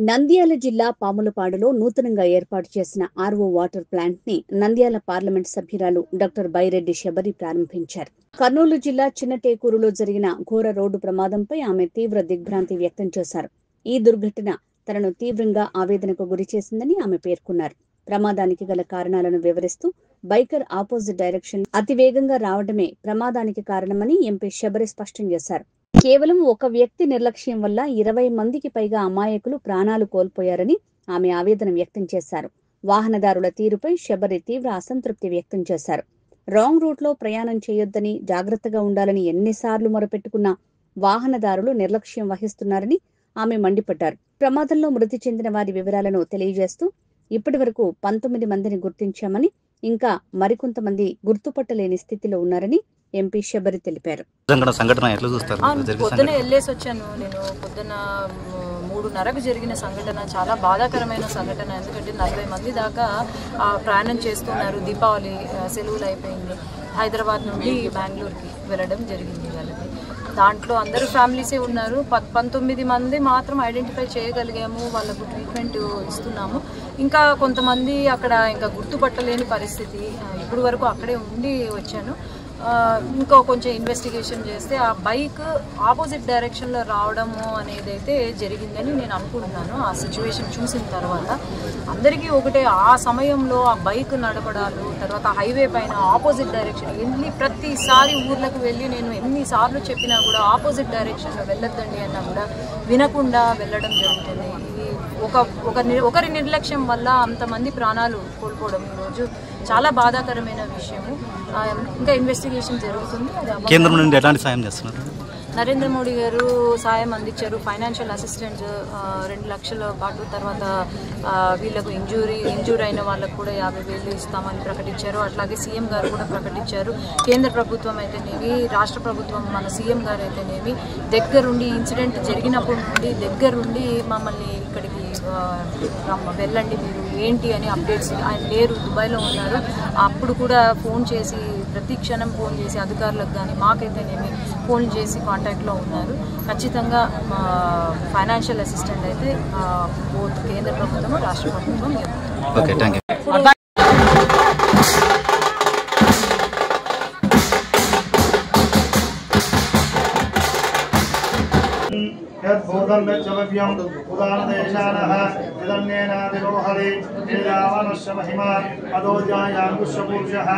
నంద్యాల జిల్లా పాములపాడులో నూతనంగా ఏర్పాటు చేసిన ఆర్వో వాటర్ ప్లాంట్ ని నంద్యాల పార్లమెంట్ సభ్యురాలు డాక్టర్ బైరెడ్డి శబరి ప్రారంభించారు. కర్నూలు జిల్లా చిన్నటేకూరులో జరిగిన ఘోర రోడ్డు ప్రమాదంపై ఆమె తీవ్ర దిగ్భ్రాంతి వ్యక్తం చేశారు. ఈ దుర్ఘటన తనను తీవ్రంగా ఆవేదనకు గురిచేసిందని ఆమె పేర్కొన్నారు. ప్రమాదానికి గల కారణాలను వివరిస్తూ బైకర్ ఆపోజిట్ డైరెక్షన్ అతివేగంగా రావడమే ప్రమాదానికి కారణమని ఎంపీ శబరి స్పష్టం చేశారు. కేవలం ఒక వ్యక్తి నిర్లక్ష్యం వల్ల 20 మందికి పైగా అమాయకులు ప్రాణాలు కోల్పోయారని ఆమె ఆవేదన వ్యక్తం చేశారు. వాహనదారుల తీరుపై శబరి తీవ్ర అసంతృప్తి వ్యక్తం చేశారు. రాంగ్ రూట్ లో ప్రయాణం చేయొద్దని, జాగ్రత్తగా ఉండాలని ఎన్నిసార్లు మొరపెట్టుకున్నా వాహనదారులు నిర్లక్ష్యం వహిస్తున్నారని ఆమె మండిపడ్డారు. ప్రమాదంలో మృతి చెందిన వారి వివరాలను తెలియజేస్తూ ఇప్పటి వరకు 19 మందిని గుర్తించామని, ఇంకా మరికొంతమంది గుర్తుపట్టలేని స్థితిలో ఉన్నారని ఎంపీ శబరి తెలిపారు. పొద్దున వెళ్ళేసి వచ్చాను. నేను పొద్దున 3:30కు జరిగిన సంఘటన చాలా బాధాకరమైన సంఘటన. ఎందుకంటే 40 మంది దాకా ప్రయాణం చేస్తున్నారు. దీపావళి సెలవులు అయిపోయింది. హైదరాబాద్ నుండి బెంగళూరుకి వెళ్ళడం జరిగింది వాళ్ళకి. దాంట్లో అందరూ ఫ్యామిలీసే ఉన్నారు. 19 మంది మాత్రం ఐడెంటిఫై చేయగలిగాము. వాళ్ళకు ట్రీట్మెంట్ ఇస్తున్నాము. ఇంకా కొంతమంది అక్కడ ఇంకా గుర్తుపట్టలేని పరిస్థితి. ఇప్పుడు వరకు అక్కడే ఉండి వచ్చాను. ఇంకా కొంచెం ఇన్వెస్టిగేషన్ చేస్తే ఆ బైక్ ఆపోజిట్ డైరెక్షన్లో రావడము అనేది అయితే జరిగిందని నేను అనుకుంటున్నాను. ఆ సిచ్యువేషన్ చూసిన తర్వాత అందరికీ ఒకటే, ఆ సమయంలో ఆ బైక్ నడపడాలు, తర్వాత హైవే పైన ఆపోజిట్ డైరెక్షన్ వెళ్ళి ప్రతిసారి ఊర్లకు వెళ్ళి నేను ఎన్నిసార్లు చెప్పినా కూడా ఆపోజిట్ డైరెక్షన్లో వెళ్ళొద్దండి అన్నా కూడా వినకుండా వెళ్ళడం జరుగుతుంది. ఒకరి నిర్లక్ష్యం వల్ల అంతమంది ప్రాణాలు కోల్పోవడం ఈరోజు చాలా బాధాకరమైన విషయము. ఇంకా ఇన్వెస్టిగేషన్ జరుగుతుంది. కేంద్రం నుండి ఎలాంటి సాయం చేస్తున్నారు? నరేంద్ర మోడీ గారు సాయం అందించారు. ఫైనాన్షియల్ అసిస్టెంట్ 2 లక్షల పాటు, తర్వాత వీళ్ళకు ఇంజూర్ అయిన వాళ్ళకు కూడా 50,000 ఇస్తామని ప్రకటించారు. అట్లాగే సీఎం గారు కూడా ప్రకటించారు. కేంద్ర ప్రభుత్వం అయితేనేమి, రాష్ట్ర ప్రభుత్వం మన సీఎం గారు అయితేనేమి దగ్గరుండి ఇన్సిడెంట్ జరిగినప్పటి నుండి దగ్గరుండి మమ్మల్ని ఇక్కడికి వెళ్ళండి మీరు ఏంటి అని అప్డేట్స్. ఆయన లేరు, దుబాయ్లో ఉన్నారు. అప్పుడు కూడా ఫోన్ చేసి ప్రతి క్షణం ఫోన్ చేసి అధికారులకు కానీ మాకైతేనేమి ఫోన్ చేసి కాంటాక్ట్లో ఉన్నారు. ఖచ్చితంగా ఫైనాన్షియల్ అసిస్టెంట్ అయితే బోత్ కేంద్ర ప్రభుత్వం, రాష్ట్ర ప్రభుత్వం ఇవ్వాలి. यद्भूतं यच्चव्यम् उदानदेशानः यदन्येनादिरोहरि निर्यावनस्य महिमा अदोजायाङ्कुशपूर्यः